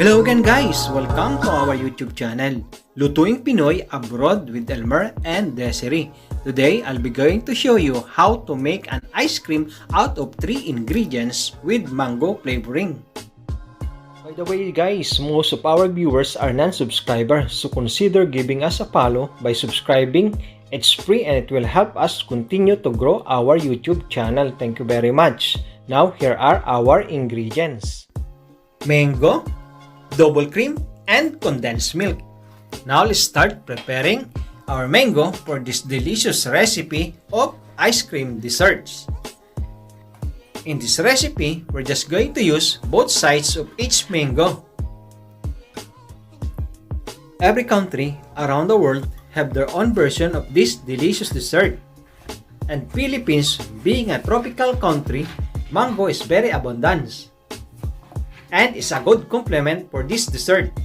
Hello again guys! Welcome to our YouTube channel, Lutuing Pinoy Abroad with Elmer and Desiree. Today, I'll be going to show you how to make an ice cream out of 3 ingredients with mango flavoring. By the way guys, most of our viewers are non-subscribers, so consider giving us a follow by subscribing. It's free and it will help us continue to grow our YouTube channel. Thank you very much. Now, here are our ingredients. Mango, double cream, and condensed milk. Now let's start preparing our mango for this delicious recipe of ice cream desserts. In this recipe, we're just going to use both sides of each mango. Every country around the world have their own version of this delicious dessert. And Philippines, being a tropical country, mango is very abundant and is a good complement for this dessert.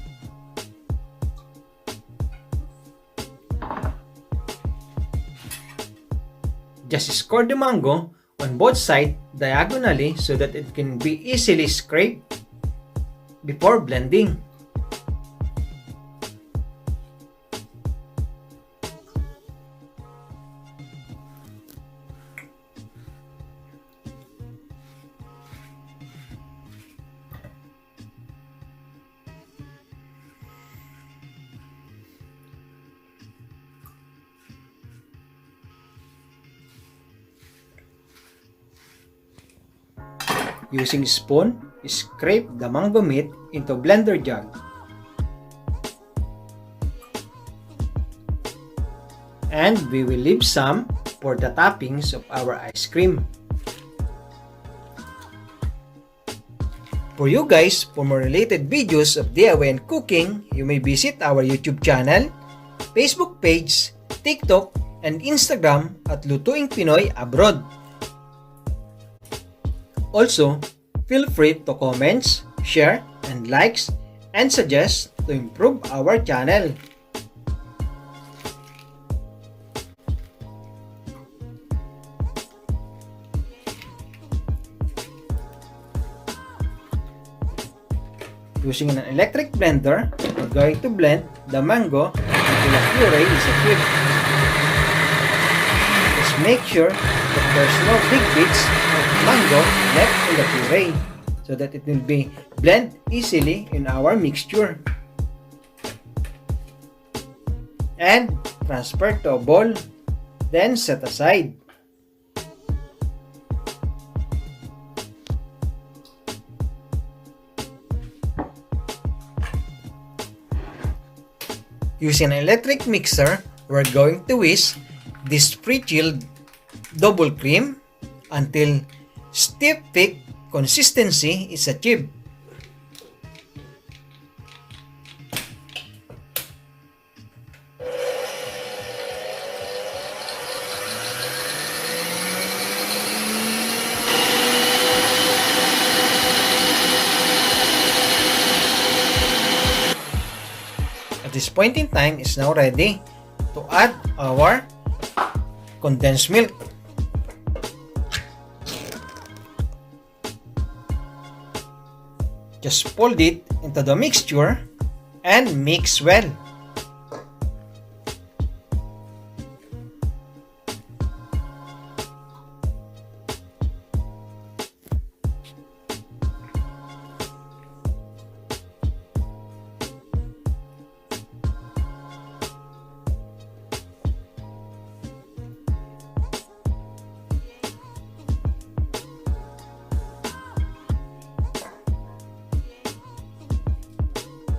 Just score the mango on both sides diagonally so that it can be easily scraped before blending. Using spoon, scrape the mango meat into blender jug. And we will leave some for the toppings of our ice cream. For you guys, for more related videos of DIY and cooking, you may visit our YouTube channel, Facebook page, TikTok, and Instagram at Lutuing Pinoy Abroad. Also, feel free to comments, share, and likes, and suggest to improve our channel. Using an electric blender, we're going to blend the mango until the puree is achieved. Just make sure that there's no big bits of mango left in the puree so that it will be blend easily in our mixture. And transfer to a bowl, then set aside. Using an electric mixer, we're going to whisk this pre-chilled double cream until stiff thick consistency is achieved. At this point in time, it's now ready to add our condensed milk. Just fold it into the mixture and mix well.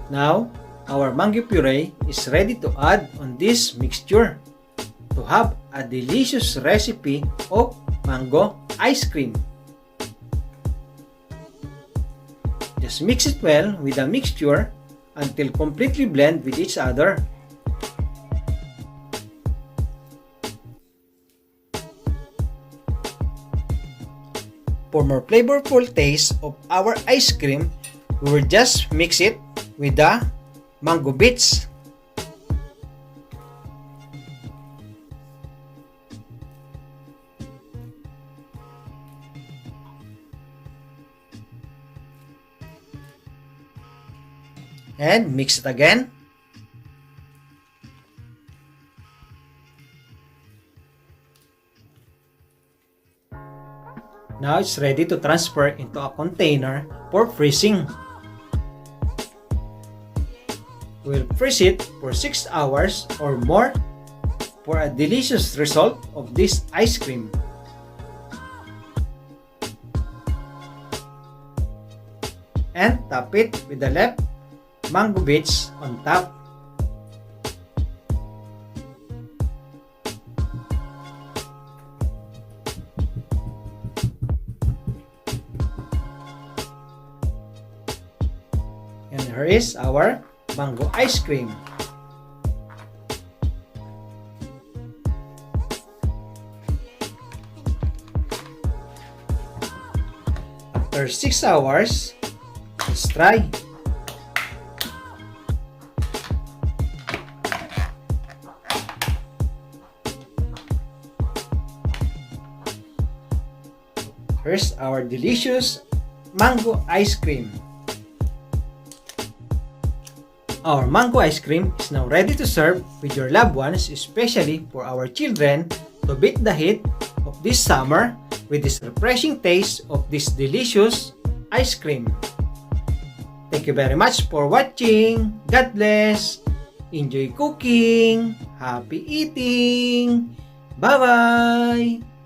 Now, our mango puree is ready to add on this mixture to have a delicious recipe of mango ice cream. Just mix it well with the mixture until completely blend with each other. For more flavorful taste of our ice cream, we will just mix it with the mango bits. And mix it again. Now it's ready to transfer into a container for freezing. We'll freeze it for 6 hours or more for a delicious result of this ice cream. And top it with the left mango bits on top. And here is our mango ice cream. After 6 hours, let's try. Here's our delicious mango ice cream. Our mango ice cream is now ready to serve with your loved ones, especially for our children, to beat the heat of this summer with this refreshing taste of this delicious ice cream. Thank you very much for watching. God bless. Enjoy cooking. Happy eating. Bye-bye.